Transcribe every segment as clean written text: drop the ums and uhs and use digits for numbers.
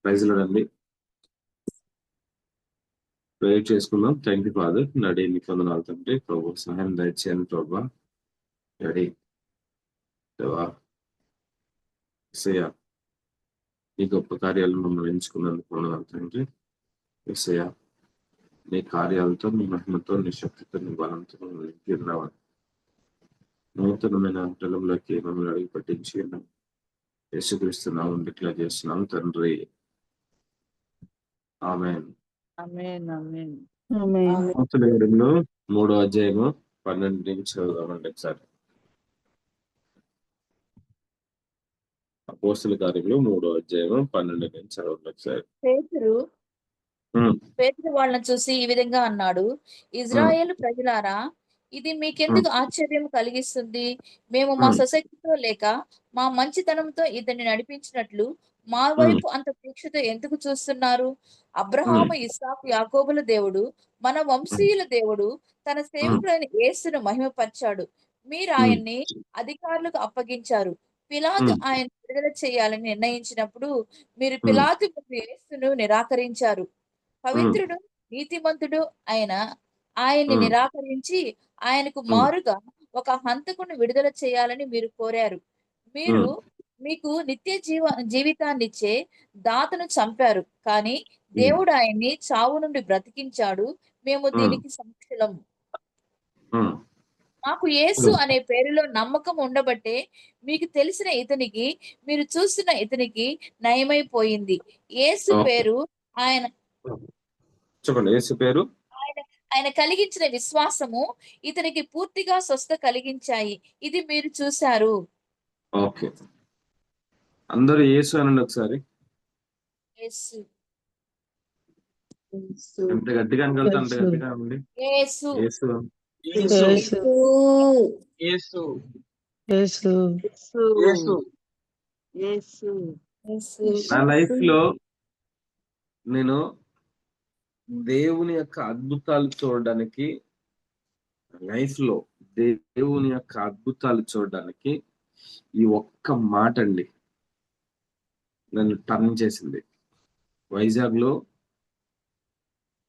ప్రైజ్లాడండి. Prayer చేసుకుందాం. Thank you father. నడి నీ వందనాలు తండ్రి. ప్రభు సహాయం దయచేయండి ప్రభా. నడి దేవా యేసయ్యా, నీ గొప్ప కార్యాలను మమ్మల్ని ఎంచుకున్నందుకు వందనాలు తండ్రి. యేసయ్యా, నీ కార్యాలతో, నీ మహిమతో, నీ శక్తితో, నీ బలంతో మమ్మల్ని తిరిగినవాడు. నూతనమైన అంటలంలోకి మమ్మల్ని అడుగు పట్టించి యేసుక్రీస్తు నామం డిక్లేర్ చేస్తున్నాం తండ్రి. ఆమేన్. ఆమేన్. ఆమేన్. అపోస్తలుల కార్యములు 3వ అధ్యాయము 12 నుంచి చదువుదామండి ఒకసారి. అపోస్తలుల కార్యములు 3వ అధ్యాయము 12 నుంచి చదవండి ఒకసారి. పేతురు వాళ్ళని చూసి ఈ విధంగా అన్నాడు, ఇజ్రాయేలు ప్రజలారా, ఇది మీకెందుకు ఆశ్చర్యం కలిగిస్తుంది? మేము మా సశక్తితో లేక మా మంచితనంతో ఇతన్ని నడిపించినట్లు మా వైపు అంత దీక్షతో ఎందుకు చూస్తున్నారు? అబ్రహాము, ఇస్సాకు, యాకోబుల దేవుడు, మన వంశీయుల దేవుడు తన సేవకులైన యేసును మహిమపరిచాడు. మీరు ఆయన్ని అధికారులకు అప్పగించారు. పిలాతు ఆయన విడుదల చేయాలని నిర్ణయించినప్పుడు మీరు పిలాతు ముందు యేసును నిరాకరించారు. పవిత్రుడు, నీతిమంతుడు అయిన ఆయన్ని నిరాకరించి ఆయనకు మారుగా ఒక హంతకుని విడుదల చేయాలని మీరు కోరారు. మీరు మీకు నిత్య జీవితాన్నిచ్చే దాతను చంపారు, కానీ దేవుడు ఆయన్ని చావు నుండి బ్రతికించాడు. మేము దీనికి సాక్షులం. మాకు యేసు అనే పేరులో నమ్మకం ఉండబట్టే మీకు తెలిసిన ఇతనికి, మీరు చూస్తున్న ఇతనికి నయమైపోయింది. యేసు పేరు ఆయన చెప్పండి. యేసు పేరు ఆయన కలిగించిన విశ్వాసము ఇతనికి పూర్తిగా స్వస్థ కలిగించాయి. ఇది మీరు చూశారు. ఓకే, అందరూ యేసు అనండి ఒకసారి. యేసు, ఎంత గట్టిగా అనగలితే అంత గట్టిగా అనండి. యేసు, యేసు, యేసు, యేసు, యేసు, యేసు. యేసు. నా లైఫ్ లో నేను దేవుని యొక్క అద్భుతాలు చూడడానికి, ఈ ఒక్క మాట అండి నన్ను టర్న్ చేసింది. వైజాగ్ లో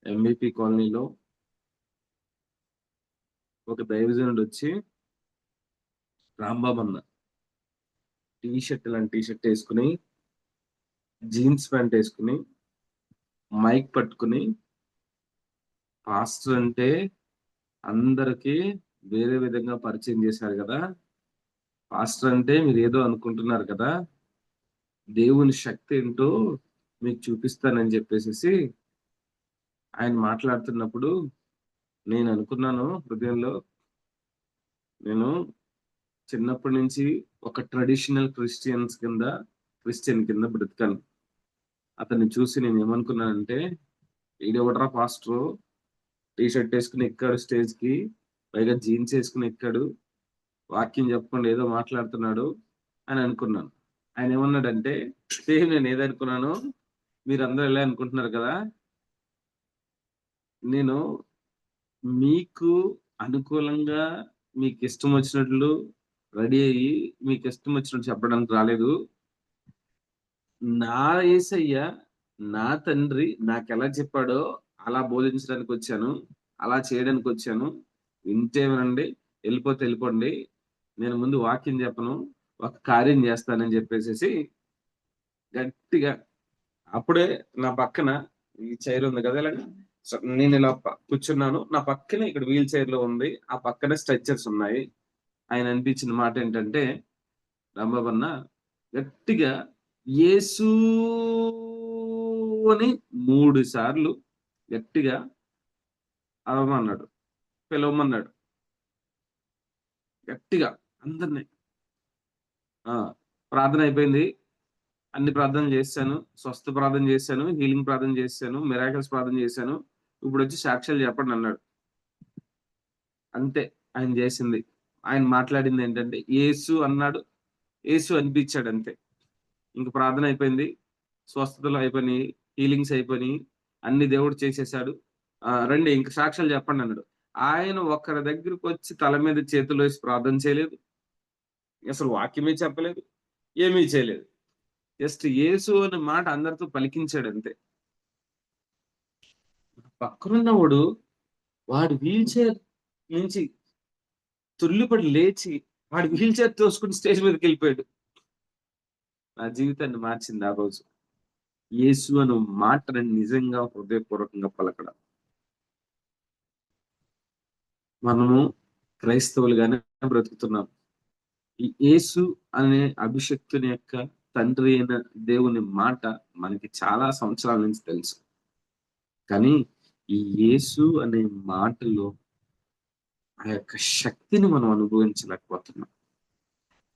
ఎంబీపీ కాలనీలో ఒక దైవజనుడు వచ్చి, రాంబాబు అన్న ఇలాంటి టీషర్ట్ వేసుకుని, జీన్స్ ప్యాంట్ వేసుకుని, మైక్ పట్టుకుని, పాస్టర్ అంటే అందరికి వేరే విధంగా పరిచయం చేశారు కదా, పాస్టర్ అంటే మీరు ఏదో అనుకుంటున్నారు కదా, దేవుని శక్తి ఏంటో మీకు చూపిస్తానని చెప్పేసి ఆయన మాట్లాడుతున్నప్పుడు నేను అనుకున్నాను హృదయంలో, నేను చిన్నప్పటి నుంచి ఒక ట్రెడిషనల్ క్రిస్టియన్ కింద బ్రతికాను. అతన్ని చూసి నేను ఏమనుకున్నానంటే, ఈడెవడరా పాస్టర్ టీషర్ట్ వేసుకుని ఎక్కాడు స్టేజ్ కి, పైగా జీన్స్ వేసుకుని ఎక్కాడు, వాక్యం చెప్పకుండా ఏదో మాట్లాడుతున్నాడు అని అనుకున్నాను. ఆయన ఏమన్నాడంటే, సేమ్ నేను ఏదనుకున్నాను మీరందరూ ఎలా అనుకుంటున్నారు కదా, నేను మీకు అనుకూలంగా మీకు ఇష్టం వచ్చినట్లు రెడీ అయ్యి మీకు ఇష్టం వచ్చినట్టు చెప్పడానికి రాలేదు. నా యేసయ్య, నా తండ్రి నాకు ఎలా చెప్పాడో అలా బోధించడానికి వచ్చాను, అలా చేయడానికి వచ్చాను. వింటే వినండి, వెళ్ళిపోతే వెళ్ళిపోండి. నేను ముందు వాక్యం చెప్పను, ఒక కార్యం చేస్తానని చెప్పేసి గట్టిగా, అప్పుడే నా పక్కన ఈ చైర్ ఉంది కదా, ఇలా నేను ఇలా కూర్చున్నాను, నా పక్కనే ఇక్కడ వీల్ చైర్ లో ఉంది, ఆ పక్కనే స్ట్రెచ్చర్స్ ఉన్నాయి. ఆయన అనిపించిన మాట ఏంటంటే, రాంబాబు అన్న గట్టిగా యేసు అని 3 సార్లు గట్టిగా అరవమన్నాడు, పిలవమన్నాడు గట్టిగా అందరినీ. ప్రార్థన అయిపోయింది, అన్ని ప్రార్థనలు చేశాను, స్వస్థ ప్రార్థన చేశాను, హీలింగ్ ప్రార్థన చేశాను, మిరాకిల్స్ ప్రార్థన చేశాను, ఇప్పుడు వచ్చి సాక్ష్యాలు చెప్పండి అన్నాడు. అంతే ఆయన చేసింది. ఆయన మాట్లాడింది ఏంటంటే యేసు అన్నాడు, యేసు అనిపించాడు, అంతే. ఇంక ప్రార్థన అయిపోయింది, స్వస్థతలు అయిపోయినాయి, హీలింగ్స్ అయిపోయినాయి, అన్ని దేవుడు చేసేసాడు, రండి ఇంక సాక్ష్యాలు చెప్పండి అన్నాడు. ఆయన ఒకరి దగ్గరికి వచ్చి తల మీద చేతులు వేసి ప్రార్థన చేయలేదు, అసలు వాక్యమే చెప్పలేదు, ఏమీ చేయలేదు. జస్ట్ యేసు అనే మాట అందరితో పలికించాడు అంతే. పక్కనున్నవాడు వాడు వీల్ చైర్ నుంచి తుల్లిపడి లేచి వాడు వీల్ చైర్ తోసుకుని స్టేజ్ మీదకి వెళ్ళిపోయాడు. నా జీవితాన్ని మార్చింది ఆ రోజు. యేసు అనే మాటని నిజంగా హృదయపూర్వకంగా పలకడం. మనము క్రైస్తవులుగానే బ్రతుకుతున్నాం. ఈ యేసు అనే అభిషక్తుని యొక్క తండ్రి అయిన దేవుని మాట మనకి చాలా సంవత్సరాల నుంచి తెలుసు. కానీ ఈ యేసు అనే మాటలో ఆ యొక్క శక్తిని మనం అనుభవించలేకపోతున్నాం.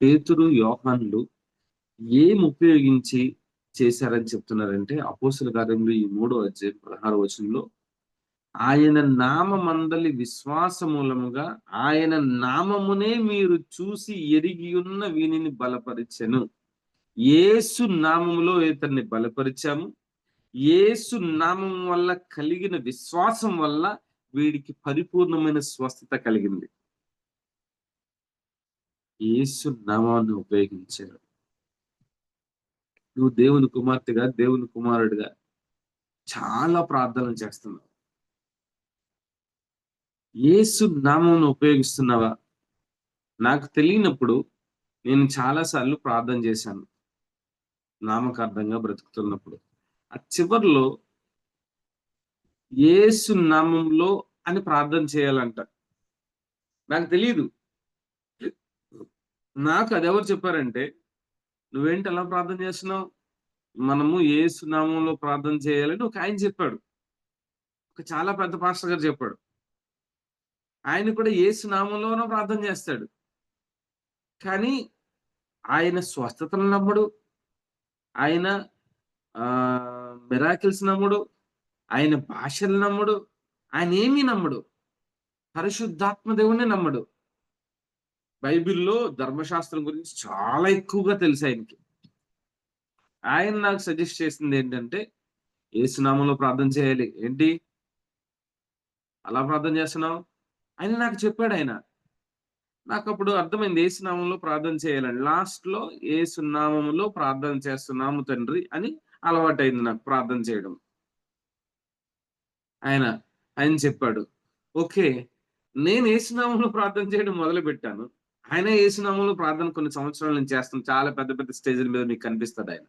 పేతురు, యోహానులు ఏం ఉపయోగించి చేశారని చెప్తున్నారంటే, అపోస్తల కార్యములు ఈ 3వ అధ్యాయం 16వ వచనంలో, ఆయన నామమందలి విశ్వాస మూలముగా ఆయన నామమునే మీరు చూసి ఎరిగి ఉన్న వీనిని బలపరిచెను. యేసు నామములో ఇతన్ని బలపరిచాము. యేసు నామం వల్ల కలిగిన విశ్వాసం వల్ల వీడికి పరిపూర్ణమైన స్వస్థత కలిగింది. యేసు నామాన్ని ఉపయోగించారు. నువ్వు దేవుని కుమార్తెగా, దేవుని కుమారుడిగా చాలా ప్రార్థనలు చేస్తున్నావు. యేసు నామమును ఉపయోగిస్తున్నావా? నాకు తెలియనప్పుడు నేను చాలాసార్లు ప్రార్థన చేశాను. నామకార్థంగా బ్రతుకుతున్నప్పుడు ఆ చివర్లో యేసు నామంలో అని ప్రార్థన చేయాలంట. నాకు తెలియదు. నాకు అది ఎవరు చెప్పారంటే, నువ్వేంటి అలా ప్రార్థన చేస్తున్నావు, మనము యేసు నామంలో ప్రార్థన చేయాలని ఒక ఆయన చెప్పాడు. ఒక చాలా పెద్ద పాస్టర్ గారు చెప్పాడు. ఆయన కూడా యేసు నామంలోనూ ప్రార్థన చేస్తాడు. కానీ ఆయన స్వస్థతలు నమ్మడు, ఆయన మిరాకిల్స్ నమ్మడు, ఆయన భాషలు నమ్మడు, ఆయన ఏమీ నమ్మడు, పరిశుద్ధాత్మ దేవుణ్ణి నమ్మడు. బైబిల్లో ధర్మశాస్త్రం గురించి చాలా ఎక్కువగా తెలుసు ఆయనకి. ఆయన నాకు సజెస్ట్ చేసింది ఏంటంటే, యేసునామంలో ప్రార్థన చేయాలి. ఏంటి అలా ప్రార్థన చేస్తున్నావు అని నాకు చెప్పాడు ఆయన. నాకు అప్పుడు అర్థమైంది యేసునామంలో ప్రార్థన చేయాలని. లాస్ట్ లో యేసునామంలో ప్రార్థన చేస్తున్నాము తండ్రి అని అలవాటైంది నాకు ప్రార్థన చేయడం. ఆయన చెప్పాడు. ఓకే, నేను యేసునామంలో ప్రార్థన చేయడం మొదలు పెట్టాను. ఆయన యేసునామంలో ప్రార్థన కొన్ని సంవత్సరాల నుంచి చేస్తాం. చాలా పెద్ద పెద్ద స్టేజ్ల మీద మీకు కనిపిస్తాడు ఆయన.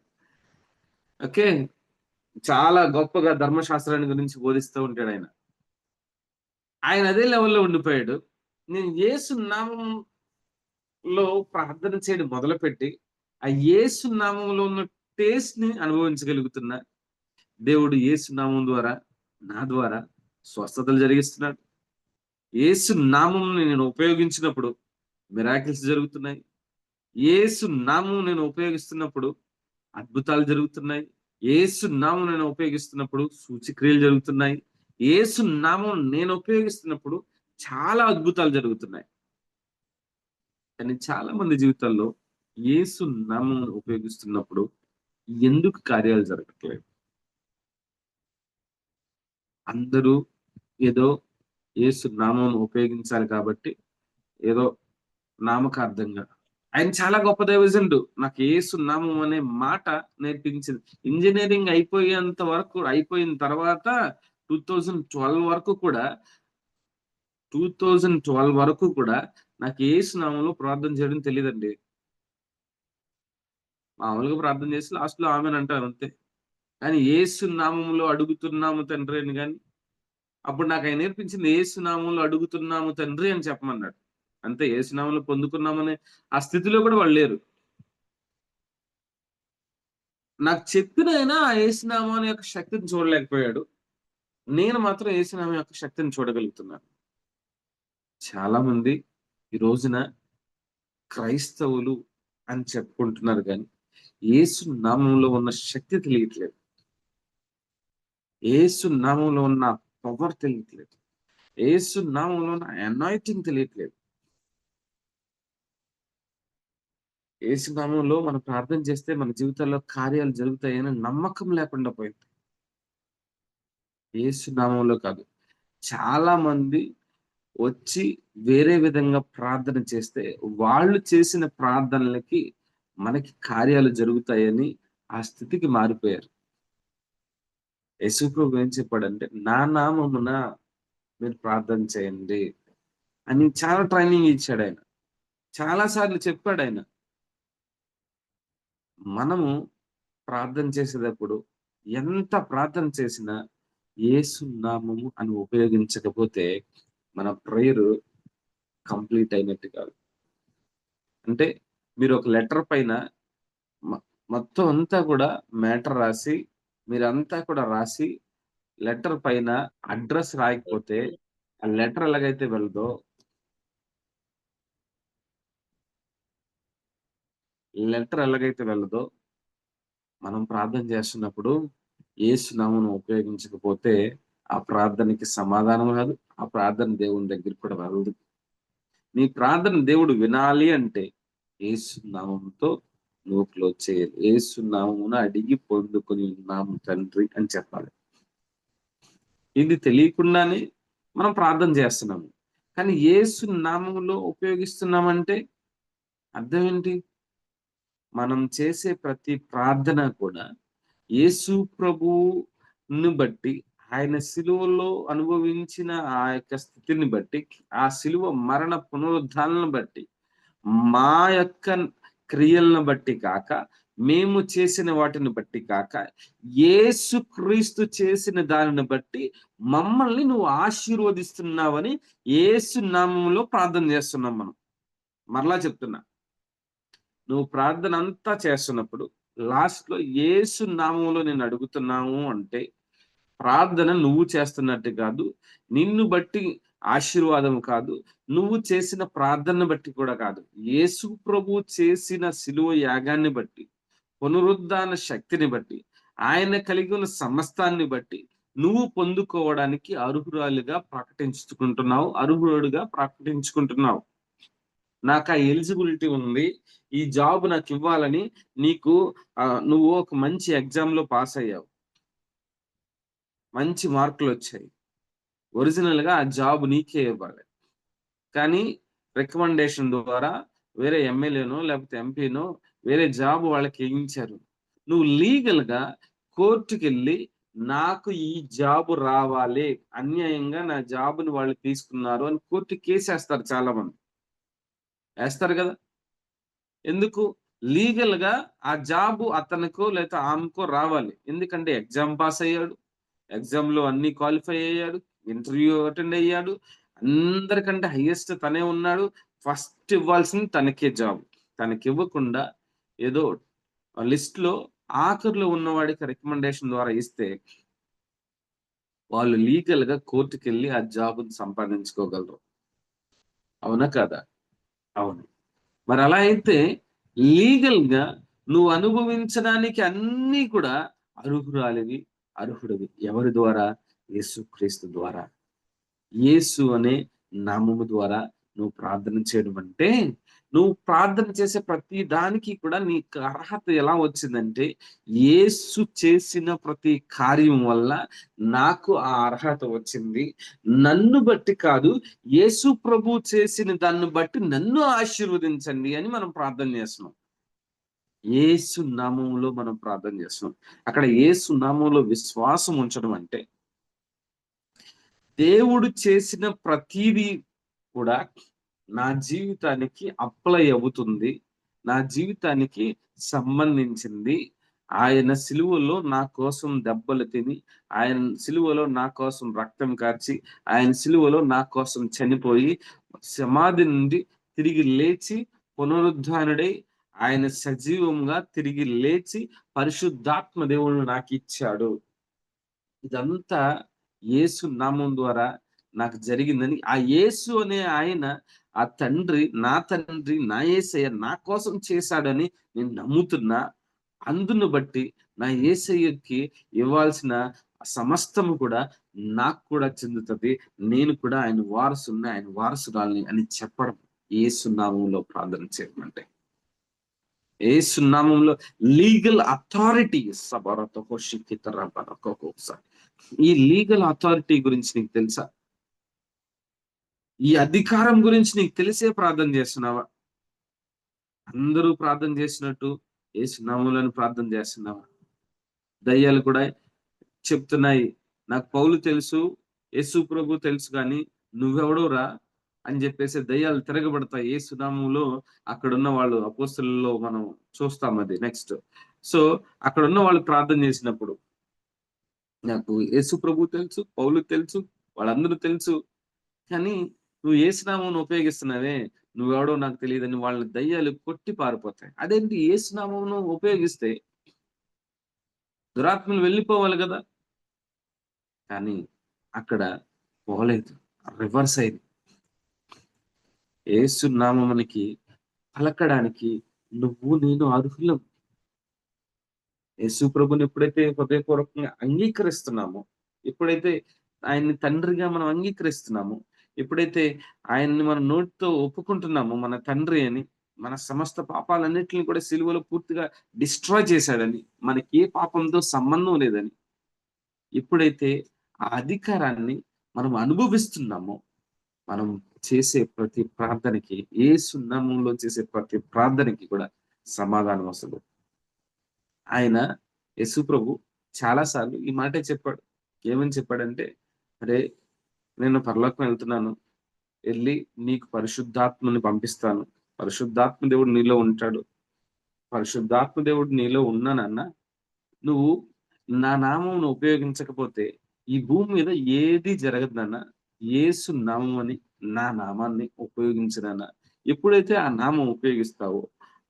ఓకే, చాలా గొప్పగా ధర్మశాస్త్రాన్ని గురించి బోధిస్తూ ఉంటాడు ఆయన. ఆయన అదే లెవెల్లో ఉండిపోయాడు. నేను యేసు నామంలో ప్రార్థన చేయడం మొదలుపెట్టి ఆ యేసు నామంలో ఉన్న టేస్ట్ ని అనుభవించగలుగుతున్నా. దేవుడు యేసు నామం ద్వారా నా ద్వారా స్వస్థతలు జరిగిస్తున్నాడు. యేసు నామం నేను ఉపయోగించినప్పుడు మిరాకిల్స్ జరుగుతున్నాయి. యేసు నామం నేను ఉపయోగిస్తున్నప్పుడు అద్భుతాలు జరుగుతున్నాయి. యేసు నామం నేను ఉపయోగిస్తున్నప్పుడు సూచక్రియలు జరుగుతున్నాయి. యేసు నామం నేను ఉపయోగిస్తున్నప్పుడు చాలా అద్భుతాలు జరుగుతున్నాయి. కానీ చాలా మంది జీవితాల్లో యేసు నామం ఉపయోగిస్తున్నప్పుడు ఎందుకు కార్యాలు జరగట్లేదు? అందరూ ఏదో యేసు నామం ఉపయోగించాలి కాబట్టి ఏదో నామకార్థంగా. ఆయన చాలా గొప్ప దైవజనుడు. నాకు యేసు నామం అనే మాట నేర్పించింది. ఇంజనీరింగ్ అయిపోయేంత వరకు, అయిపోయిన తర్వాత 2012 వరకు కూడా నాకు యేసు నామంలో ప్రార్థన చేయడం తెలియదండి. మామూలుగా ప్రార్థన చేసి లాస్ట్ లో ఆమెన్ అంటాను అంతే. కానీ యేసు నామంలో అడుగుతున్నాము తండ్రి అని. కానీ అప్పుడు నాకు ఆయన నేర్పించింది యేసు నామంలో అడుగుతున్నాము తండ్రి అని చెప్పమన్నాడు. అంతే, యేసు నామంలో పొందుకున్నామనే ఆ స్థితిలో కూడా వాళ్ళు లేరు. నాకు చెప్పిన ఆయన ఆ యేసునామం యొక్క శక్తిని చూడలేకపోయాడు. నేను మాత్రం యేసునామం యొక్క శక్తిని చూడగలుగుతున్నాను. చాలా మంది ఈ రోజున క్రైస్తవులు అని చెప్పుకుంటున్నారు, కానీ యేసు నామంలో ఉన్న శక్తి తెలియట్లేదు. యేసు నామంలో ఉన్న పవర్ తెలియట్లేదు. యేసు నామంలో ఉన్న అనాయింటింగ్ తెలియట్లేదు. యేసు నామంలో మనం ప్రార్థన చేస్తే మన జీవితాల్లో కార్యాలు జరుగుతాయని నమ్మకం లేకుండా పోయింది. యేసు నామంలో కాదు, చాలా మంది వచ్చి వేరే విధంగా ప్రార్థన చేస్తే వాళ్ళు చేసిన ప్రార్థనలకి మనకి కార్యాలు జరుగుతాయని ఆ స్థితికి మారిపోయారు. యేసు ప్రభు ఏం చెప్పాడంటే, నా నామమున మీరు ప్రార్థన చేయండి అని చాలా ట్రైనింగ్ ఇచ్చాడు ఆయన. చాలా సార్లు చెప్పాడు ఆయన. మనము ప్రార్థన చేసేటప్పుడు ఎంత ప్రార్థన చేసినా యేసు నామము అని ఉపయోగించకపోతే మన ప్రేయర్ కంప్లీట్ అయినట్టు కాదు. అంటే మీరు ఒక లెటర్ పైన మొత్తం అంతా కూడా మ్యాటర్ రాసి మీరంతా కూడా రాసి లెటర్ పైన అడ్రస్ రాయకపోతే ఆ లెటర్ ఎలాగైతే వెళ్దో మనం ప్రార్థన చేస్తున్నప్పుడు యేసు నామమును ఉపయోగించకపోతే ఆ ప్రార్థనకి సమాధానం రాదు, ఆ ప్రార్థన దేవుని దగ్గరికి కూడా వెళ్ళదు. నీ ప్రార్థన దేవుడు వినాలి అంటే యేసు నామముతో నువ్వు క్లోజ్ చేయాలి. యేసు నామమున అడిగి పొందుకొని ఉన్నాము తండ్రి అని చెప్పాలి. ఇది తెలియకుండానే మనం ప్రార్థన చేస్తున్నాము. కానీ యేసు నామములో ఉపయోగిస్తున్నామంటే అర్థం ఏంటి? మనం చేసే ప్రతి ప్రార్థన కూడా యేసు ప్రభువును బట్టి, ఆయన సిలువలో అనుభవించిన ఆ యొక్క స్థితిని బట్టి, ఆ సిలువ మరణ పునరుద్ధాలను బట్టి, మా యొక్క క్రియలను బట్టి కాక, మేము చేసిన వాటిని బట్టి కాక, యేసు క్రీస్తు చేసిన దానిని బట్టి మమ్మల్ని నువ్వు ఆశీర్వదిస్తున్నావని యేసు నామములో ప్రార్థన చేస్తున్నాం మనం. మరలా చెప్తున్నా, నువ్వు ప్రార్థన అంతా చేస్తున్నప్పుడు లాస్ట్ లో యేసు నామములో నేను అడుగుతున్నాము అంటే ప్రార్థన నువ్వు చేస్తున్నట్టు కాదు, నిన్ను బట్టి ఆశీర్వాదం కాదు, నువ్వు చేసిన ప్రార్థన బట్టి కూడా కాదు, యేసు ప్రభు చేసిన సిలువ యాగాన్ని బట్టి, పునరుద్ధాన శక్తిని బట్టి, ఆయన కలిగి ఉన్న సమస్తాన్ని బట్టి నువ్వు పొందుకోవడానికి అర్హురాలుగా ప్రకటించుకుంటున్నావు, అర్హుడుగా ప్రకటించుకుంటున్నావు. నాకు ఆ ఎలిజిబిలిటీ ఉంది, ఈ జాబ్ నాకు ఇవ్వాలని నీకు నువ్వు ఒక మంచి ఎగ్జామ్ లో పాస్ అయ్యావు, మంచి మార్కులు వచ్చాయి, ఒరిజినల్ గా ఆ జాబ్ నీకే ఇవ్వాలి. కానీ రికమెండేషన్ ద్వారా వేరే ఎమ్మెల్యేనో లేకపోతే ఎంపీనో వేరే జాబ్ వాళ్ళకి వేయించారు. నువ్వు లీగల్ గా కోర్టుకి వెళ్ళి నాకు ఈ జాబ్ రావాలి, అన్యాయంగా నా జాబ్ని వాళ్ళు తీసుకున్నారు అని కోర్టు కేసేస్తారు. చాలా మంది వేస్తారు కదా. ఎందుకు? లీగల్ గా ఆ జాబ్ అతనికో లేదా ఆమెకో రావాలి. ఎందుకంటే ఎగ్జామ్ పాస్ అయ్యాడు, ఎగ్జామ్ లో అన్ని క్వాలిఫై అయ్యాడు, ఇంటర్వ్యూ అటెండ్ అయ్యాడు, అందరికంటే హైయెస్ట్ తనే ఉన్నాడు, ఫస్ట్ ఇవ్వాల్సింది తనకే జాబ్. తనకి ఇవ్వకుండా ఏదో లిస్ట్ లో ఆఖరిలో ఉన్నవాడికి రికమెండేషన్ ద్వారా ఇస్తే వాళ్ళు లీగల్ గా కోర్టుకి వెళ్ళి ఆ జాబ్ సంపాదించుకోగలరు. అవునా కాదా? అవును. మరి అలా అయితే లీగల్ గా నువ్వు అనుభవించడానికి అన్ని కూడా అర్హురాలివి, అర్హుడివి. ఎవరి ద్వారా? యేసుక్రీస్తు ద్వారా. యేసు అనే నామము ద్వారా నువ్వు ప్రార్థన చేయడం అంటే, నువ్వు ప్రార్థన చేసే ప్రతి దానికి కూడా నీకు అర్హత ఎలా వచ్చిందంటే, యేసు చేసిన ప్రతి కార్యం వల్ల నాకు ఆ అర్హత వచ్చింది. నన్ను బట్టి కాదు, యేసు ప్రభు చేసిన దాన్ని బట్టి నన్ను ఆశీర్వదించండి అని మనం ప్రార్థన చేస్తున్నాం. యేసు నామములో మనం ప్రార్థన చేస్తున్నాం. అక్కడ యేసు నామంలో విశ్వాసం ఉంచడం అంటే దేవుడు చేసిన ప్రతిదీ కూడా నా జీవితానికి అప్లై అవుతుంది, నా జీవితానికి సంబంధించింది. ఆయన సిలువలో నా కోసం దెబ్బలు తిని, ఆయన సిలువలో నా కోసం రక్తం కార్చి, ఆయన సిలువలో నా కోసం చనిపోయి, సమాధి నుండి తిరిగి లేచి పునరుద్ధానుడై ఆయన సజీవంగా తిరిగి లేచి పరిశుద్ధాత్మ దేవుడు నాకు ఇచ్చాడు. ఇదంతా యేసు నామం ద్వారా నాకు జరిగిందని, ఆ యేసు అనే ఆయన, ఆ తండ్రి, నా యేసయ్య నా కోసం చేశాడని నేను నమ్ముతున్నా. అందును బట్టి నా యేసయ్యకి ఇవ్వాల్సిన సమస్తము కూడా నాకు కూడా చెందుతుంది, నేను కూడా ఆయన వారసుని, ఆయన వారసురాల్ని అని చెప్పడం యేసు నామంలో ప్రార్థన చేయడం అంటే. యేసు నామంలో లీగల్ అథారిటీ. ఈ లీగల్ అథారిటీ గురించి నీకు తెలుసా? ఈ అధికారం గురించి నీకు తెలిసే ప్రార్థన చేస్తున్నావా? అందరూ ప్రార్థన చేసినట్టు యేసు నామములో ప్రార్థన చేస్తున్నావా? దయ్యాలు కూడా చెప్తున్నాయి, నాకు పౌలు తెలుసు, యేసు ప్రభు తెలుసు, కానీ నువ్వెవడోరా అని చెప్పేసి దయ్యాలు తిరగబడతాయి యేసు నామములో. అక్కడున్న వాళ్ళు అపోస్తలుల్లో మనం చూస్తాం అది నెక్స్ట్. సో అక్కడున్న వాళ్ళు ప్రార్థన చేసినప్పుడు, నాకు యేసు ప్రభు తెలుసు, పౌలు తెలుసు, వాళ్ళందరూ తెలుసు, కానీ నువ్వు యేసునామం ఉపయోగిస్తున్నావే, నువ్వెవడో నాకు తెలియదని వాళ్ళ దయ్యాలు కొట్టి పారిపోతాయి. అదేంటి, యేసునామమును ఉపయోగిస్తే దురాత్మలు వెళ్ళిపోవాలి కదా, కానీ అక్కడ పోలేదు, రివర్స్ అయింది. యేసు నామమునికి పలకడానికి నువ్వు నేను అర్హులం. యేసు ప్రభుని ఎప్పుడైతే హృదయపూర్వకంగా అంగీకరిస్తున్నామో, ఎప్పుడైతే ఆయన్ని తండ్రిగా మనం అంగీకరిస్తున్నామో, ఎప్పుడైతే ఆయన్ని మన నోటితో ఒప్పుకుంటున్నామో మన తండ్రి అని, మన సమస్త పాపాలన్నిటిని కూడా సిలువలో పూర్తిగా డిస్ట్రాయ్ చేశాడని, మనకి ఏ పాపంతో సంబంధం లేదని, ఎప్పుడైతే ఆ అధికారాన్ని మనం అనుభవిస్తున్నామో, మనం చేసే ప్రతి ప్రార్థనకి, యేసు నామములో చేసే ప్రతి ప్రార్థనకి కూడా సమాధానం వస్తుంది. ఆయన యేసు ప్రభు చాలా సార్లు ఈ మాటే చెప్పాడు. ఏమని చెప్పాడంటే, అరే నేను పరలోకం వెళ్తున్నాను, వెళ్ళి నీకు పరిశుద్ధాత్మని పంపిస్తాను, పరిశుద్ధాత్మ దేవుడు నీలో ఉంటాడు, పరిశుద్ధాత్మ దేవుడు నీలో ఉన్నానన్న, నువ్వు నా నామమును ఉపయోగించకపోతే ఈ భూమి మీద ఏది జరగదు నాన్న. యేసు నామం అని నా నామాన్ని ఉపయోగించనన్న. ఎప్పుడైతే ఆ నామం ఉపయోగిస్తావో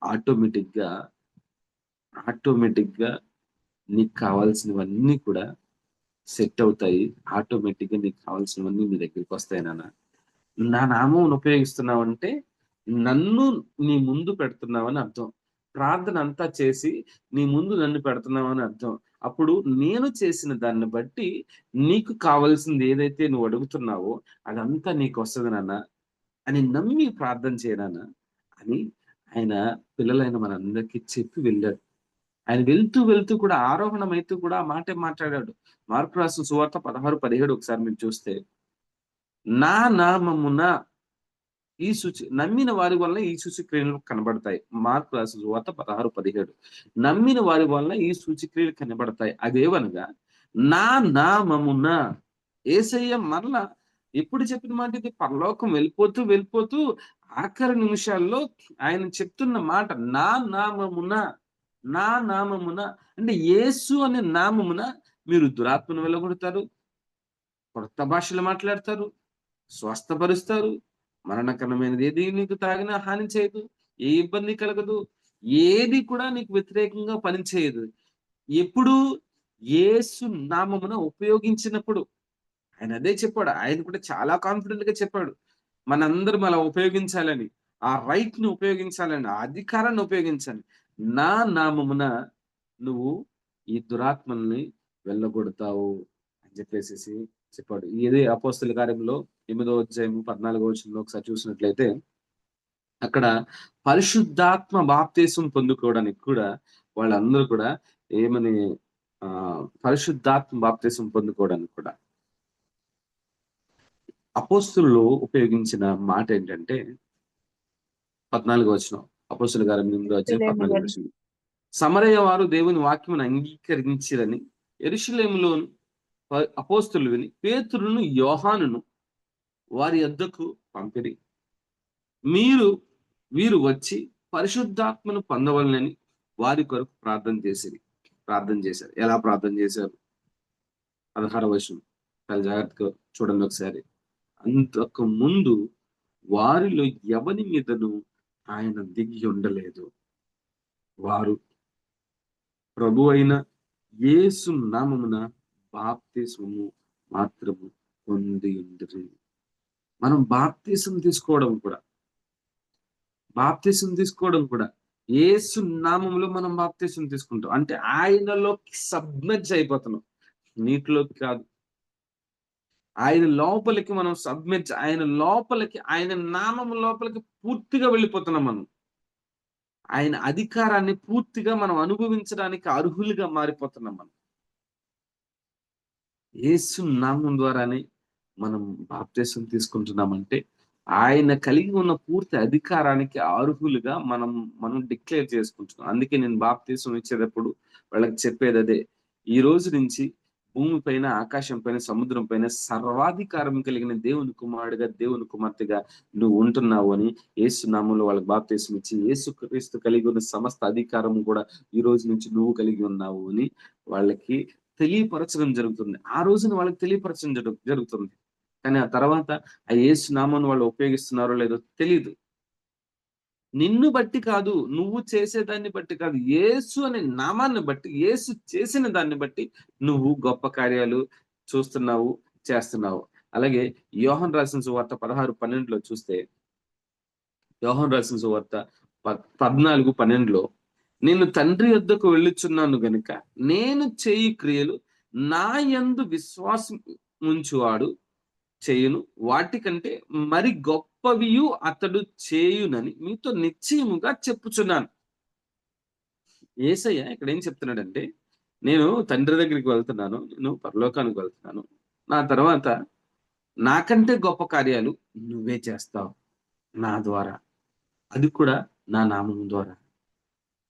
ఆటోమేటిక్ గా నీకు కావాల్సినవన్నీ కూడా సెట్ అవుతాయి. ఆటోమేటిక్ గా నీకు కావాల్సినవన్నీ మీ దగ్గరికి వస్తాయి నాన్న. నా నామం ఉపయోగిస్తున్నావంటే నన్ను నీ ముందు పెడుతున్నావని అర్థం. ప్రార్థన అంతా చేసి నీ ముందు నన్ను పెడుతున్నావని అర్థం. అప్పుడు నేను చేసిన దాన్ని బట్టి నీకు కావాల్సింది ఏదైతే నువ్వు అడుగుతున్నావో అదంతా నీకు వస్తుంది నాన్న అని నమ్మి ప్రార్థన చేయనాన్న అని ఆయన పిల్లలైన మనందరికీ చెప్పి వెళ్ళాడు. ఆయన వెళ్తూ కూడా ఆరోహణమైతూ కూడా ఆ మాటే మాట్లాడాడు. మార్కు రాసిన సువార్త 16:17 ఒకసారి మీరు చూస్తే, నా నామమున ఈ సూచి నమ్మిన వారి వల్ల ఈ సూచక్రియలు కనబడతాయి. మార్కు రాసిన సువార్త 16:17 నమ్మిన వారి వల్ల ఈ సూచక్రియలు కనబడతాయి. అదేవనగా నా నామమున. యేసయ్య మరలా ఎప్పుడు చెప్పిన మాట ఇది? పరలోకం వెళ్ళిపోతూ ఆఖరి నిమిషాల్లో ఆయన చెప్తున్న మాట నా నామమున. నా నామమున అంటే యేసు అనే నామమున మీరు దురాత్మను వెళ్ళగొడతారు, కొత్త భాషలు మాట్లాడతారు, స్వస్థపరుస్తారు, మరణకరమైనది ఏది నీకు తాగినా హాని చేయదు, ఏ ఇబ్బంది కలగదు, ఏది కూడా నీకు వ్యతిరేకంగా పనిచేయదు. ఎప్పుడు? యేసు నామమున ఉపయోగించినప్పుడు. ఆయన అదే చెప్పాడు. ఆయన కూడా చాలా కాన్ఫిడెంట్ గా చెప్పాడు, మనందరం అలా ఉపయోగించాలని, ఆ రైట్ ని ఉపయోగించాలని, ఆ అధికారాన్ని ఉపయోగించాలి. నా నామమున నువ్వు ఈ దురాత్మల్ని వెళ్ళగొడతావు అని చెప్పేసి చెప్పాడు. ఇదే అపోస్తల కార్యంలో 8వ అధ్యాయం 14వ వచనంలో ఒకసారి చూసినట్లయితే, అక్కడ పరిశుద్ధాత్మ బాప్తీసం పొందుకోవడానికి కూడా వాళ్ళందరూ కూడా ఏమని పరిశుద్ధాత్మ బాప్తీసం పొందుకోవడానికి కూడా అపోస్తులు ఉపయోగించిన మాట ఏంటంటే 14వ వచనం, అపోస్తుల కార్యం 8వ అధ్యాయం 14వ వచనం, సమరయ వారు దేవుని వాక్యమును అంగీకరించిరని యెరూషలేములోను అపోస్తులు విని పేతురును యోహానును వారి యొద్దకు పంపిరి. వీరు వచ్చి పరిశుద్ధాత్మను పొందవలనని వారి కొరకు ప్రార్థన చేశారు. ఎలా ప్రార్థన చేశారు? 16వ వచనం చాలా జాగ్రత్తగా చూడండి ఒకసారి. అంతకు ముందు వారిలో ఎవని మీదను ఆయన దిగి ఉండలేదు, వారు ప్రభు అయిన యేసు నామమున బాప్తిస్మము మాత్రము పొంది ఉండిరి. మనం బాప్తిసం తీసుకోవడం కూడా యేసు నామములో మనం బాప్తిసం తీసుకుంటాం. అంటే ఆయనలోకి సబ్మెర్జ్ అయిపోతున్నాం, నీటిలోకి కాదు. ఆయన లోపలికి మనం సబ్మెర్జ్, ఆయన లోపలికి, ఆయన నామము లోపలికి పూర్తిగా వెళ్ళిపోతున్నాం. మనం ఆయన అధికారాన్ని పూర్తిగా మనం అనుభవించడానికి అర్హులుగా మారిపోతున్నాం. మనం యేసు నామం ద్వారానే మనం బాప్తిసం తీసుకుంటున్నామంటే ఆయన కలిగి ఉన్న పూర్తి అధికారానికి అర్హులుగా మనం డిక్లేర్ చేసుకుంటున్నాం. అందుకే నేను బాప్తీసం ఇచ్చేటప్పుడు వాళ్ళకి చెప్పేది అదే. ఈ రోజు నుంచి భూమి పైన, ఆకాశం పైన, సముద్రం పైన సర్వాధికారం కలిగిన దేవుని కుమారుడిగా, దేవుని కుమార్తెగా నువ్వు ఉంటున్నావు అని యేసు నామంలో వాళ్ళకి బాప్తీసం ఇచ్చి, యేసుక్రీస్తు కలిగి ఉన్న సమస్త అధికారం కూడా ఈ రోజు నుంచి నువ్వు కలిగి ఉన్నావు అని వాళ్ళకి తెలియపరచడం జరుగుతుంది. ఆ రోజున వాళ్ళకి తెలియపరచడం జరుగుతుంది. కానీ ఆ తర్వాత ఆ యేసు నామాన్ని వాళ్ళు ఉపయోగిస్తున్నారో లేదో తెలీదు. నిన్ను బట్టి కాదు, నువ్వు చేసేదాన్ని బట్టి కాదు, యేసు అనే నామాన్ని బట్టి, యేసు చేసిన దాన్ని బట్టి నువ్వు గొప్ప కార్యాలు చూస్తున్నావు, చేస్తున్నావు. అలాగే యోహాను రాసిన సువార్త 16:12 చూస్తే, యోహాను రాసిన సువార్త 14:12 నేను తండ్రి యొద్దకు వెళ్ళుచున్నాను గనుక నేను చేయు క్రియలు నా యందు విశ్వాసం ఉంచువాడు చేయును, వాటికంటే మరి గొప్పవియు అతడు చేయునని మీతో నిశ్చయముగా చెప్పుచున్నాను. యేసయ్య ఇక్కడ ఏం చెప్తున్నాడంటే, నేను తండ్రి దగ్గరికి వెళ్తున్నాను, నేను పరలోకానికి వెళ్తున్నాను, నా తర్వాత నాకంటే గొప్ప కార్యాలు నువ్వే చేస్తావు నా ద్వారా, అది కూడా నా నామం ద్వారా.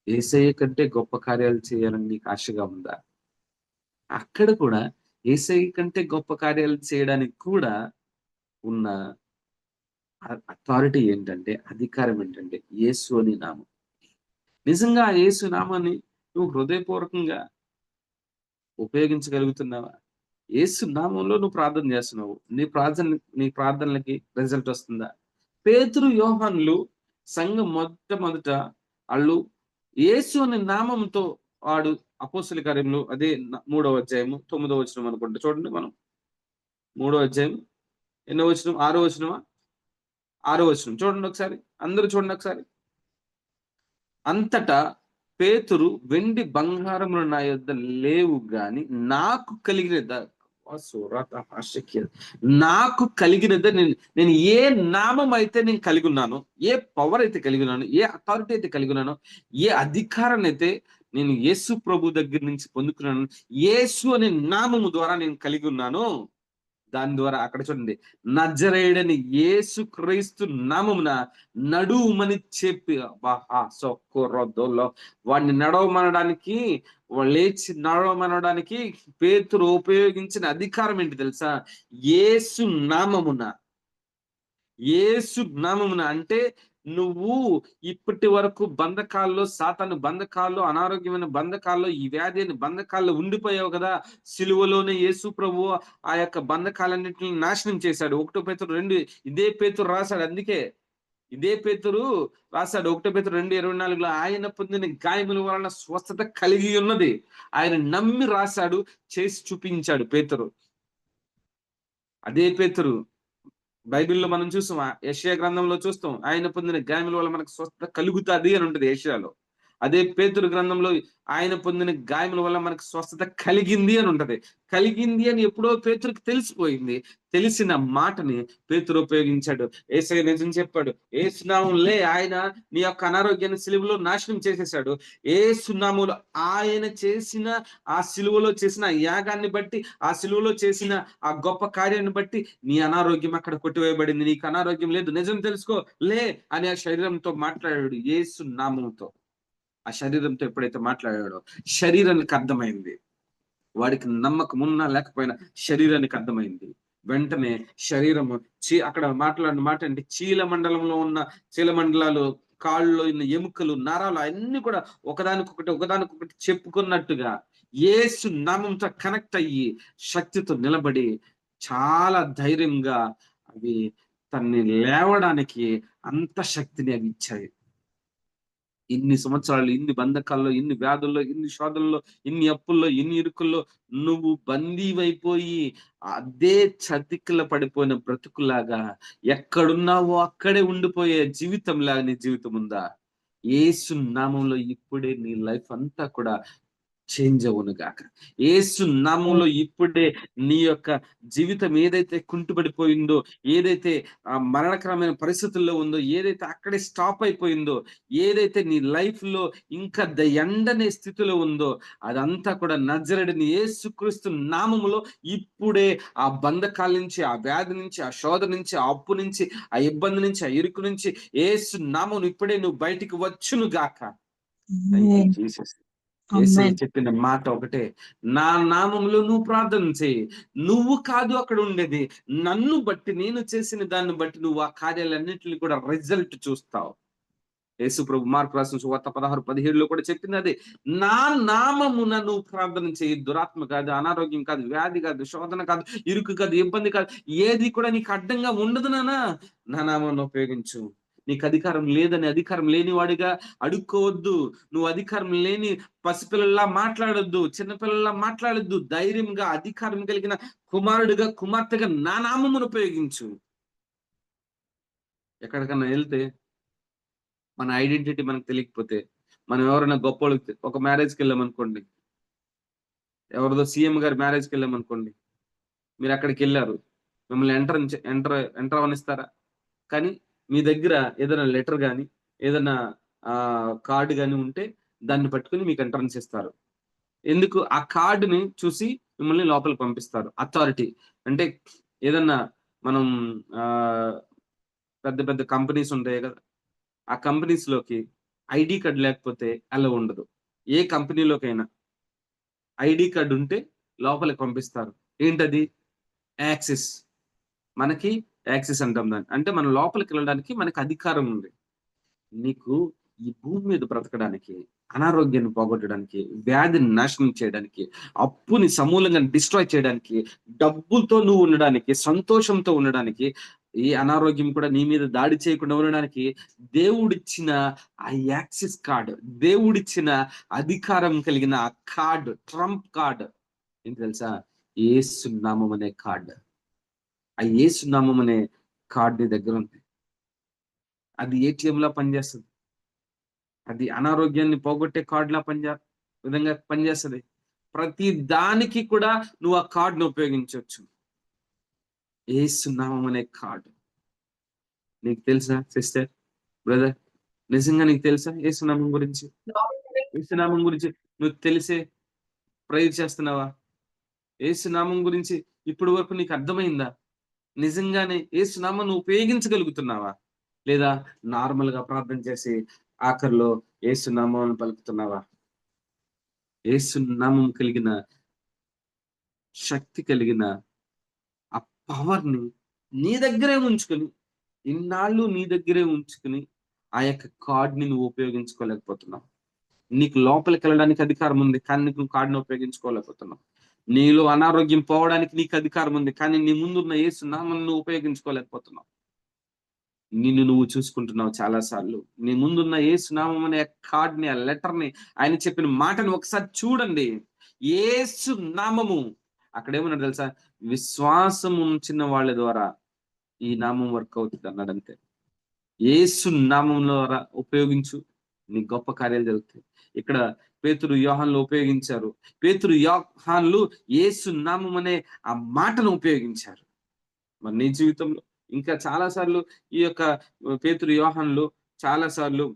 యేసయ్య కంటే గొప్ప కార్యాలు చేయాలని నీకు ఆశగా ఉందా? అక్కడ కూడా యేసయ్య కంటే గొప్ప కార్యాలు చేయడానికి కూడా ఉన్న అథారిటీ ఏంటంటే, అధికారం ఏంటంటే యేసు అని నామం. నిజంగా ఆ యేసు నామాన్ని నువ్వు హృదయపూర్వకంగా ఉపయోగించగలుగుతున్నావా? యేసు నామంలో నువ్వు ప్రార్థన చేస్తున్నావు, నీ ప్రార్థనలకి రిజల్ట్ వస్తుందా? పేతురు, యోహానులు సంఘం మొట్టమొదట వాళ్ళు యేసు అనే నామంతో వాడు అపోస్తల కార్యములు అదే 3వ అధ్యాయము 9వ వచనం అనుకుంటా. చూడండి, మనం 3వ అధ్యాయం ఎన్నో వచనం? 6వ వచనమా? 6వ వచనం చూడండి ఒకసారి, అందరూ చూడండి ఒకసారి. అంతటా పేతురు, వెండి బంగారములు నా యొద్ద లేవు గాని నాకు కలిగినది నేను ఏ నామం అయితే నేను కలిగి ఉన్నానో, ఏ పవర్ అయితే కలిగి ఉన్నానో, ఏ అథారిటీ అయితే కలిగి ఉన్నానో, ఏ అధికారాన్ని అయితే నేను యేసు ప్రభు దగ్గర నుంచి పొందుకున్నాను, యేసు అనే నామము ద్వారా నేను కలిగి ఉన్నాను, దాని ద్వారా అక్కడ చూడండి, నజరేయుడని యేసు క్రీస్తు నామమున నడుమని చెప్పి వాడిని నడవమనడానికి, లేచి నడవమనడానికి పేతురు ఉపయోగించిన అధికారం ఏంటి తెలుసా? యేసు నామమున. యేసు నామమున అంటే నువ్వు ఇప్పటి వరకు బంధకాల్లో, సాతాను బంధకాల్లో, అనారోగ్యమైన బంధకాల్లో, ఈ వ్యాధి అనే బంధకాల్లో ఉండిపోయావు కదా. సిలువలోనే యేసు ప్రభు ఆ యొక్క బంధకాలన్నింటిని నాశనం చేశాడు. 1 పేతురు 2 ఇదే పేతురు రాశాడు. అందుకే ఇదే పేతురు రాశాడు 1 పేతురు 2:24 ఆయన పొందిన గాయముల వలన స్వస్థత కలిగి ఉన్నది. ఆయన నమ్మి రాశాడు, చేసి చూపించాడు పేతురు. అదే పేతురు బైబిల్లో మనం చూస్తాం, యెషయా గ్రంథంలో చూస్తాం, ఆయన పొందిన గాయముల వల్ల మనకు స్వస్థత కలుగుతుంది అని ఉంటుంది యెషయాలో. అదే పేతురు గ్రంథంలో ఆయన పొందిన గాయముల వల్ల మనకు స్వస్థత కలిగింది అని ఉంటది. కలిగింది అని ఎప్పుడో పేతురుకి తెలిసిపోయింది. తెలిసిన మాటని పేతురు ఉపయోగించాడు. యేసయ్య నిజం చెప్పాడు, యేసు నామములో ఆయన నీ యొక్క అనారోగ్యాన్ని సిలువలో నాశనం చేసేశాడు. యేసు నామములో ఆయన చేసిన ఆ సిలువలో చేసిన యాగాన్ని బట్టి, ఆ సిలువలో చేసిన ఆ గొప్ప కార్యాన్ని బట్టి నీ అనారోగ్యం అక్కడ కొట్టివేయబడింది. నీకు అనారోగ్యం లేదు, నిజం తెలుసుకో లే అని ఆ శరీరంతో మాట్లాడాడు. యేసు నామముతో ఆ శరీరంతో ఎప్పుడైతే మాట్లాడాడో శరీరానికి అర్థమైంది. వాడికి నమ్మకం ఉన్నా లేకపోయినా శరీరానికి అర్థమైంది. వెంటనే శరీరము అక్కడ మాట్లాడిన మాట అంటే చీలమండలంలో ఉన్న చీలమండలాలు, కాళ్ళలో ఉన్న ఎముకలు, నరాలు అన్ని కూడా ఒకదానికొకటి చెప్పుకున్నట్టుగా యేసు నామంతో కనెక్ట్ అయ్యి శక్తితో నిలబడి చాలా ధైర్యంగా అవి తన్ని లేవడానికి అంత శక్తిని అవి ఇచ్చాయి. ఇన్ని సంవత్సరాలు, ఇన్ని బంధకాల్లో, ఇన్ని వ్యాధుల్లో, ఇన్ని శోధనలో, ఇన్ని అప్పుల్లో, ఇన్ని ఇరుకుల్లో నువ్వు బందీవైపోయి అదే చతికిల పడిపోయిన బ్రతుకులాగా ఎక్కడున్నావో అక్కడే ఉండిపోయే జీవితంలాగా నీ జీవితం ఉందా? యేసు నామంలో ఇప్పుడే నీ లైఫ్ అంతా కూడా చేంజ్ అవును గాక. యేసు నామములో ఇప్పుడే నీ యొక్క జీవితం ఏదైతే కుంటుపడిపోయిందో, ఏదైతే మరణకరమైన పరిస్థితుల్లో ఉందో, ఏదైతే అక్కడే స్టాప్ అయిపోయిందో, ఏదైతే నీ లైఫ్ లో ఇంకా ఎండనే స్థితిలో ఉందో, అదంతా కూడా నజరేయుడైన యేసుక్రీస్తు నామములో ఇప్పుడే ఆ బంధకాల నుంచి, ఆ వ్యాధి నుంచి, ఆ శోధ నుంచి, ఆ అప్పు నుంచి, ఆ ఇబ్బంది నుంచి, ఆ ఇరుకు నుంచి యేసు నామమును ఇప్పుడే నువ్వు బయటికి వచ్చును గాక. Thank you Jesus. యేసయ్య చెప్పిన మాట ఒకటే, నా నామములో నువ్వు ప్రార్థన చేయి. నువ్వు కాదు అక్కడ ఉండేది, నన్ను బట్టి, నేను చేసిన దాన్ని బట్టి నువ్వు ఆ కార్యాలన్నింటినీ కూడా రిజల్ట్ చూస్తావు. యేసు ప్రభు మార్కు రాసిన సువార్త 16:17 కూడా చెప్పింది అదే. నా నామమున నువ్వు ప్రార్థన చేయి. దురాత్మ కాదు, అనారోగ్యం కాదు, వ్యాధి కాదు, శోధన కాదు, ఇరుకు కాదు, ఇబ్బంది కాదు, ఏది కూడా నీకు అడ్డంగా ఉండదు నాన్న. నా నామాన్ని ఉపయోగించు. నీకు అధికారం లేదని అధికారం లేని వాడిగా అడుక్కోవద్దు. నువ్వు అధికారం లేని పసిపిల్లల్లా మాట్లాడొద్దు, చిన్నపిల్లల్లా మాట్లాడొద్దు. ధైర్యంగా అధికారం కలిగిన కుమారుడిగా, కుమార్తెగా నా నామమును ఉపయోగించు. ఎక్కడికన్నా వెళ్తే మన ఐడెంటిటీ మనకు తెలియకపోతే, మనం ఎవరైనా గొప్పోళ్ళు, ఒక మ్యారేజ్కి వెళ్ళామనుకోండి, ఎవరిదో సీఎం గారి మ్యారేజ్కి వెళ్ళామనుకోండి, మీరు అక్కడికి వెళ్ళారు, మిమ్మల్ని ఎంటర్ అవనిస్తారా? కానీ మీ దగ్గర ఏదైనా లెటర్ కానీ, ఏదైనా కార్డు కానీ ఉంటే దాన్ని పట్టుకుని మీకు ఎంట్రన్స్ ఇస్తారు. ఎందుకు? ఆ కార్డుని చూసి మిమ్మల్ని లోపలికి పంపిస్తారు. అథారిటీ అంటే ఏదన్నా మనం పెద్ద పెద్ద కంపెనీస్ ఉంటాయి కదా, ఆ కంపెనీస్ లోకి ఐడి కార్డు లేకపోతే అలా ఉండదు. ఏ కంపెనీలోకైనా ఐడి కార్డు ఉంటే లోపలికి పంపిస్తారు. ఏంటది? యాక్సెస్. మనకి యాక్సెస్ అంటాం దాన్ని. అంటే మన లోపలికి వెళ్ళడానికి మనకి అధికారం ఉంది. నీకు ఈ భూమి మీద బ్రతకడానికి, అనారోగ్యాన్ని పోగొట్టడానికి, వ్యాధిని నాశనం చేయడానికి, అప్పుని సమూలంగా డిస్ట్రాయ్ చేయడానికి, డబ్బులతో నువ్వు ఉండడానికి, సంతోషంతో ఉండడానికి, ఈ అనారోగ్యం కూడా నీ మీద దాడి చేయకుండా ఉండడానికి దేవుడిచ్చిన ఆ యాక్సెస్ కార్డ్, దేవుడిచ్చిన అధికారం కలిగిన ఆ కార్డ్, ట్రంప్ కార్డ్ ఏంటి తెలుసా? యేసు నామం అనే కార్డ్. ఆ యేసు నామం అనే కార్డ్ నీ దగ్గర ఉంది. అది ATM లా పనిచేస్తుంది. అది అనారోగ్యాన్ని పోగొట్టే కార్డులా విధంగా పనిచేస్తుంది. ప్రతి దానికి కూడా నువ్వు ఆ కార్డును ఉపయోగించవచ్చు. యేసు నామం అనే కార్డు. నీకు తెలుసా సిస్టర్, బ్రదర్? నిజంగా నీకు తెలుసా యేసు నామం గురించి? యేసు నామం గురించి నువ్వు తెలిసే ప్రేయర్ చేస్తున్నావా? యేసు నామం గురించి ఇప్పుడు వరకు నీకు అర్థమైందా? నిజంగానే యేసు నామం నువ్వు ఉపయోగించగలుగుతున్నావా? లేదా నార్మల్ గా ప్రార్థన చేసి ఆఖరిలో యేసు నామం పలుకుతున్నావా? యేసు నామం కలిగిన శక్తి కలిగిన ఆ పవర్ ని నీ దగ్గరే ఉంచుకుని, ఇన్నాళ్ళు నీ దగ్గరే ఉంచుకుని ఆ యొక్క కార్డ్ ని నువ్వు ఉపయోగించుకోలేకపోతున్నావు. నీకు లోపలికి వెళ్ళడానికి అధికారం ఉంది, కానీ నీకు కార్డుని ఉపయోగించుకోలేకపోతున్నావు. నీలో అనారోగ్యం పోవడానికి నీకు అధికారం ఉంది, కానీ నీ ముందున్న యేసు నామాన్ని నువ్వు ఉపయోగించుకోలేకపోతున్నావు. నిన్ను నువ్వు చూసుకుంటున్నావు చాలా సార్లు. నీ ముందున్న యేసు నామం అనే కార్డ్ ని, ఆ లెటర్ ని, ఆయన చెప్పిన మాటని ఒకసారి చూడండి. యేసు నామము. అక్కడేమన్నాడు తెలుసా? విశ్వాసం ఉంచిన వాళ్ళ ద్వారా ఈ నామం వర్క్ అవుతుంది అన్నాడు. అంతే. యేసు నామం ద్వారా ఉపయోగించు, నీ గొప్ప కార్యాలు జరుగుతాయి. ఇక్కడ పేతురు, యోహాన్లు ఉపయోగించారు. పేతురు, యోహాన్లు యేసు నామం అనే ఆ మాటను ఉపయోగించారు. మరి నీ జీవితంలో ఇంకా చాలా సార్లు ఈ యొక్క పేతురు, యోహాన్లు చాలా సార్లు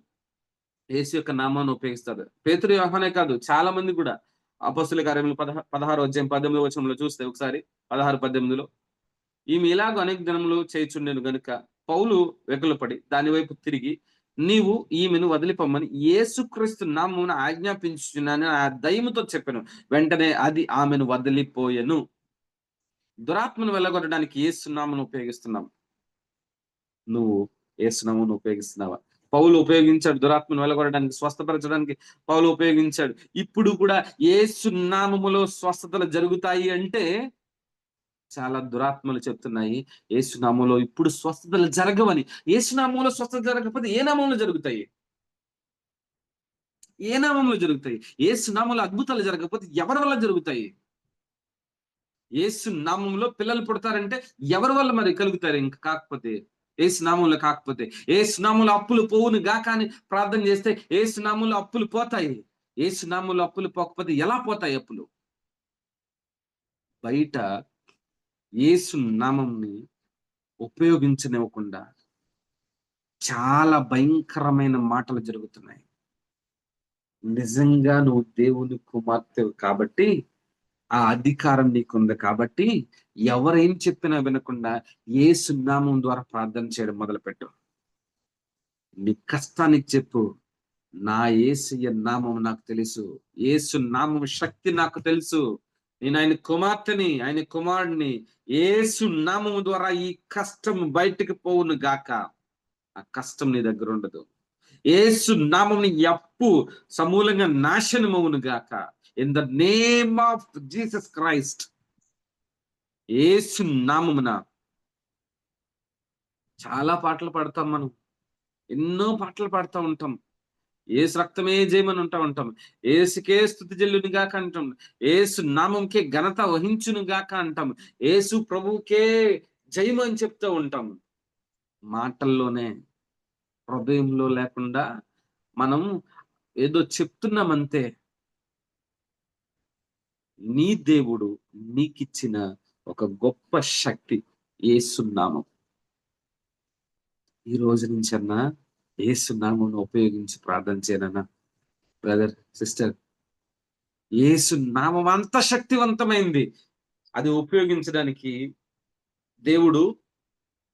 యేసు యొక్క నామాన్ని ఉపయోగిస్తారు. పేతురు, యోహానే కాదు, చాలా మంది కూడా. అపొస్తలుల కార్యములు 16:18 చూస్తే ఒకసారి 16:18 ఈమె ఇలాగ అనేక దినములు చేయుచుండెను గనుక పౌలు వెగులపడి దాని వైపు తిరిగి, నీవు ఈమెను వదిలిపోమ్మని యేసుక్రీస్తు నామమున ఆజ్ఞాపించుచున్నానని ఆ దయ్యముతో చెప్పాను. వెంటనే అది ఆమెను వదిలిపోయెను. దురాత్మను వెళ్ళగొట్టడానికి యేసు నామమును ఉపయోగిస్తున్నాం. నువ్వు యేసు నామమును ఉపయోగిస్తున్నావా? పౌలు ఉపయోగించాడు దురాత్మను వెళ్ళగొట్టడానికి, స్వస్థపరచడానికి పౌలు ఉపయోగించాడు. ఇప్పుడు కూడా యేసు నామములో స్వస్థతలు జరుగుతాయి అంటే చాలా దురాత్మలు చెప్తున్నాయి యేసు నామములో ఇప్పుడు స్వస్థతలు జరగవని. యేసు నామములో స్వస్థత జరగకపోతే ఏ నామంలో జరుగుతాయి? ఏ నామంలో జరుగుతాయి? యేసు నామంలో అద్భుతాలు జరగకపోతే ఎవరి వల్ల జరుగుతాయి? యేసు నామంలో పిల్లలు పుడతారంటే ఎవరి వల్ల మరి కలుగుతారు? ఇంకా కాకపోతే యేసు నామంలో కాకపోతే. యేసు నామంలో అప్పులు పోవును గాక అని ప్రార్థన చేస్తే యేసు నామంలో అప్పులు పోతాయి. యేసు నామంలో అప్పులు పోకపోతే ఎలా పోతాయి అప్పులు? బయట యేసు నామంని ఉపయోగించనివ్వకుండా చాలా భయంకరమైన మాటలు జరుగుతున్నాయి. నిజంగా నువ్వు దేవుని కుమార్తెవు కాబట్టి, ఆ అధికారం నీకుంది కాబట్టి, ఎవరేం చెప్పినా వినకుండా యేసు నామం ద్వారా ప్రార్థన చేయడం మొదలుపెట్టు. నీ కష్టానికి చెప్పు, నా యేసయ్య నామం నాకు తెలుసు, యేసు నామం శక్తి నాకు తెలుసు, నేను ఆయన కుమార్తెని, ఆయన కుమారుడిని. యేసు నామం ద్వారా ఈ కష్టం బయటికి పోవును గాక. ఆ కష్టం నీ దగ్గర ఉండదు. యేసు నామముని అప్పు సమూలంగా నాశనమవును గాక. In the name of Jesus Christ. యేసు నామమున. చాలా పాటలు పాడతాం మనం, ఎన్నో పాటలు పాడుతూ ఉంటాం. యేసు రక్తమే జయమని ఉంటాం. యేసుకే స్తుతి చెల్లును గాక అంటాం. యేసు నామంకే ఘనత వహించును గాక అంటాం. యేసు ప్రభువుకే జయమని చెప్తూ ఉంటాం. మాటల్లోనే, హృదయంలో లేకుండా మనం ఏదో చెప్తున్నామంతే. నీ దేవుడు నీకిచ్చిన ఒక గొప్ప శక్తి యేసు నామం. ఈ రోజు నుంచి అన్నా యేసు నామం ఉపయోగించి ప్రార్థన చేయనన్నా. బ్రదర్, సిస్టర్, యేసు నామం అంత శక్తివంతమైంది. అది ఉపయోగించడానికి దేవుడు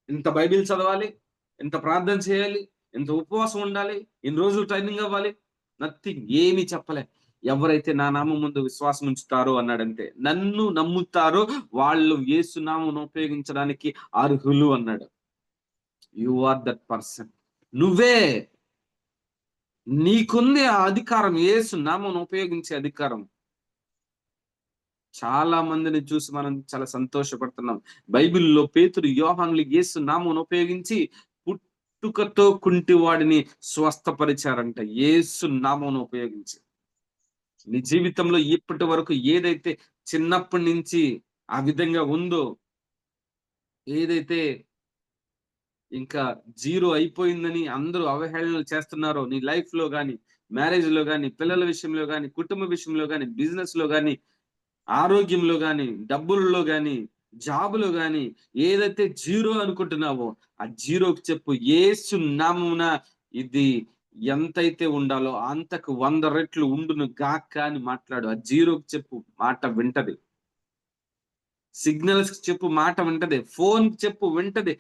ఇంత బైబిల్ చదవాలి, ఇంత ప్రార్థన చేయాలి, ఇంత ఉపవాసం ఉండాలి, ఇన్ని రోజులు ట్రైనింగ్ అవ్వాలి, నథింగ్, ఏమీ చెప్పలే. ఎవరైతే నా నామం ముందు విశ్వాసం ఉంచుతారో అన్నాడంతే. నన్ను నమ్ముతారో వాళ్ళు యేసు నామం ఉపయోగించడానికి అర్హులు అన్నాడు. You are that person. నువ్వే. నీకుంది ఆ అధికారం, యేసు నామం ఉపయోగించే అధికారం. చాలా మందిని చూసి మనం చాలా సంతోషపడుతున్నాం. బైబిల్లో పేతురు, యోహానులు యేసు నామం ఉపయోగించి పుట్టుకతో కుంటివాడిని స్వస్థపరిచారంట, యేసు నామం ఉపయోగించి. నీ జీవితంలో ఇప్పటి వరకు ఏదైతే చిన్నప్పటి నుంచి ఆ విధంగా ఉందో, ఏదైతే ఇంకా జీరో అయిపోయిందని అందరూ అవహేళనలు చేస్తున్నారో నీ లైఫ్ లో గాని, మ్యారేజ్ లో గాని, పిల్లల విషయంలో గాని, కుటుంబ విషయంలో గాని, బిజినెస్ లో గాని, ఆరోగ్యంలో గాని, డబ్బుల్లో గాని, జాబులో గాని, ఏదైతే జీరో అనుకుంటున్నావో ఆ జీరోకి చెప్పు, యేసు నామమున ఇది ఎంతైతే ఉండాలో అంతకు 100 రెట్లు ఉండును గాక అని మాట్లాడు. ఆ జీరోకి చెప్పు, మాట వింటది. సిగ్నల్స్ కి చెప్పు, మాట వింటది. ఫోన్ కి చెప్పు, వింటది.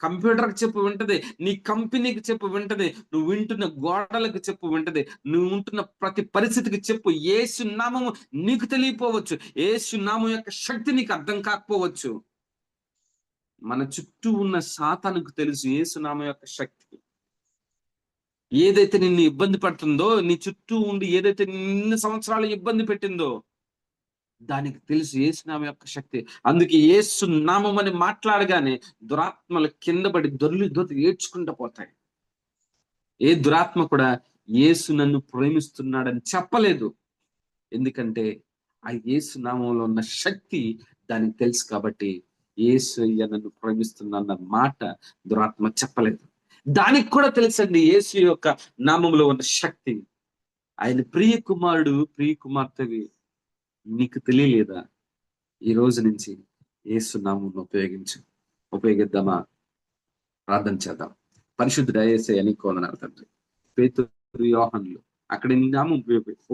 కంప్యూటర్కి చెప్పు, వింటది. నీ కంపెనీకి చెప్పు, వింటది. నువ్వు వింటున్న గోడలకు చెప్పు, వింటది. నువ్వు ఉంటున్న ప్రతి పరిస్థితికి చెప్పు. యేసు నామము నీకు తెలియపోవచ్చు, యేసు నామం యొక్క శక్తి నీకు అర్థం కాకపోవచ్చు. మన చుట్టూ ఉన్న సాతానుకు తెలుసు యేసు నామం యొక్క శక్తి. ఏదైతే నిన్ను ఇబ్బంది పడుతుందో, నీ చుట్టూ ఉండి ఏదైతే నిన్ను సంవత్సరాలు ఇబ్బంది పెట్టిందో దానికి తెలుసు యేసు నామం యొక్క శక్తి. అందుకే యేసు నామం అని మాట్లాడగానే దురాత్మలు కింద పడి దొర్లి ఏడ్చుకుంటూ పోతాయి. ఏ దురాత్మ కూడా యేసు నన్ను ప్రేమిస్తున్నాడని చెప్పలేదు. ఎందుకంటే ఆ యేసు నామంలో ఉన్న శక్తి దానికి తెలుసు కాబట్టి యేసు నన్ను ప్రేమిస్తున్న మాట దురాత్మ చెప్పలేదు. దానికి కూడా తెలుసండి యేసు యొక్క నామంలో ఉన్న శక్తి. ఆయన ప్రియ కుమారుడు, ప్రియ కుమార్తెవి. నీకు తెలియలేదా? ఈ రోజు నుంచి యేసు నామమును ఉపయోగిద్దామా? ప్రార్థన చేద్దాం. పరిశుద్ధుడా యేసయ్య నీకు వందనాలు తండ్రి. పేతురు, యోహానులు అక్కడ నీ నామం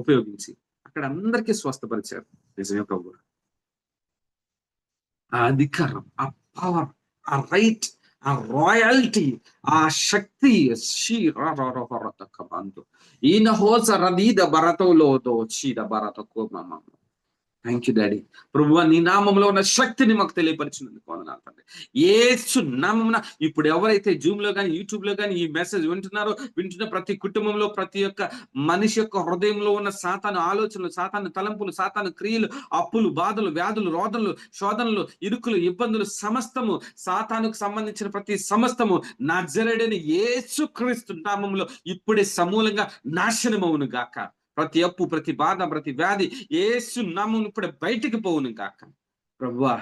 ఉపయోగించి అక్కడ అందరికీ స్వస్థపరిచారు. నిజమే ప్రభు. ఆ అధికారం, ఆ పవర్, ఆ రైట్, ఆ రాయల్టీ, ఆ శక్తి ఈయన హోస రదీద భరతోలోదో చీద భరతకో మమ్మ. Thank you daddy. ప్రభువా, నీ నామంలో ఉన్న శక్తిని మాకు తెలియపరిచినందుకు వందనాలు తండ్రి. యేసు నామమున ఇప్పుడు ఎవరైతే జూమ్ లో కానీ, యూట్యూబ్ లో కానీ ఈ మెసేజ్ వింటున్న ప్రతి కుటుంబంలో, ప్రతి ఒక్క మనిషి యొక్క హృదయంలో ఉన్న సాతాను ఆలోచనలు, సాతాను తలంపులు, సాతాను క్రియలు, అప్పులు, బాధలు, వ్యాధులు, రోదనలు, శోధనలు, ఇరుకులు, ఇబ్బందులు, సమస్తము సాతానుకు సంబంధించిన ప్రతి సమస్తము నజరేయుడైన యేసుక్రీస్తు నామములో ఇప్పుడే సమూలంగా నాశనమవును గాక. ప్రతి అప్పు, ప్రతి బాధ, ప్రతి వ్యాధి యేసు నామం ఇప్పుడే బయటికి పోవును గాక. ప్రభువా,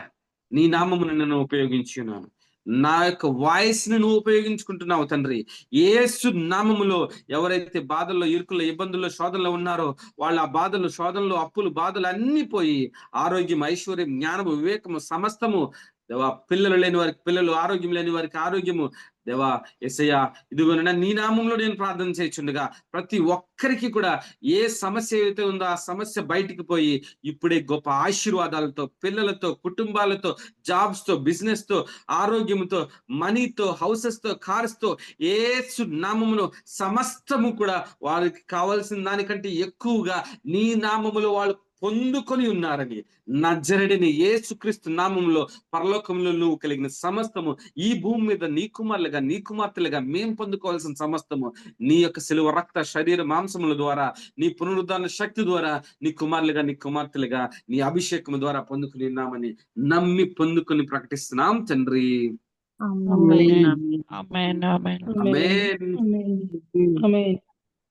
నీ నామమును నేను ఉపయోగించున్నాను. నా యొక్క వాయిస్ ని నువ్వు ఉపయోగించుకుంటున్నావు తండ్రి. యేసు నామములో ఎవరైతే బాధల్లో, ఇరుకుల్లో, ఇబ్బందుల్లో, శోధనలో ఉన్నారో వాళ్ళ ఆ బాధలు, శోధనలు, అప్పులు, బాధలు అన్ని పోయి ఆరోగ్యం, ఐశ్వర్యం, జ్ఞానము, వివేకము సమస్తము దేవా, పిల్లలు లేని వారికి పిల్లలు, ఆరోగ్యం లేని వారికి ఆరోగ్యము దేవా యేసయ్యా, ఇదిగోనైనా నీ నామంలో నేను ప్రార్థన చేయుచుండగా ప్రతి ఒక్కరికి కూడా ఏ సమస్య అయితే ఉందో ఆ సమస్య బయటికి పోయి ఇప్పుడే గొప్ప ఆశీర్వాదాలతో, పిల్లలతో, కుటుంబాలతో, జాబ్స్ తో, బిజినెస్ తో, ఆరోగ్యంతో, మనీతో, హౌసెస్ తో, కార్స్ తో యేసు నామములో సమస్తము కూడా వారికి కావాల్సిన దానికంటే ఎక్కువగా నీ నామములో వాళ్ళు పొందుకొని ఉన్నారని నజరేయుడైన యేసుక్రీస్తు నామములో పరలోకంలో నువ్వు కలిగిన సమస్తము ఈ భూమి మీద నీ కుమారులుగా, నీ కుమార్తెలుగా మేము పొందుకోవాల్సిన సమస్తము నీ యొక్క శిలువ రక్త శరీర మాంసముల ద్వారా, నీ పునరుద్ధాన శక్తి ద్వారా, నీ కుమారులుగా, నీ కుమార్తెలుగా, నీ అభిషేకము ద్వారా పొందుకుని ఉన్నామని నమ్మి పొందుకొని ప్రకటిస్తున్నాం తండ్రి. ఆమేన్. ఆమేన్. ఆమేన్. ఆమేన్. ఆమేన్. ఆమేన్.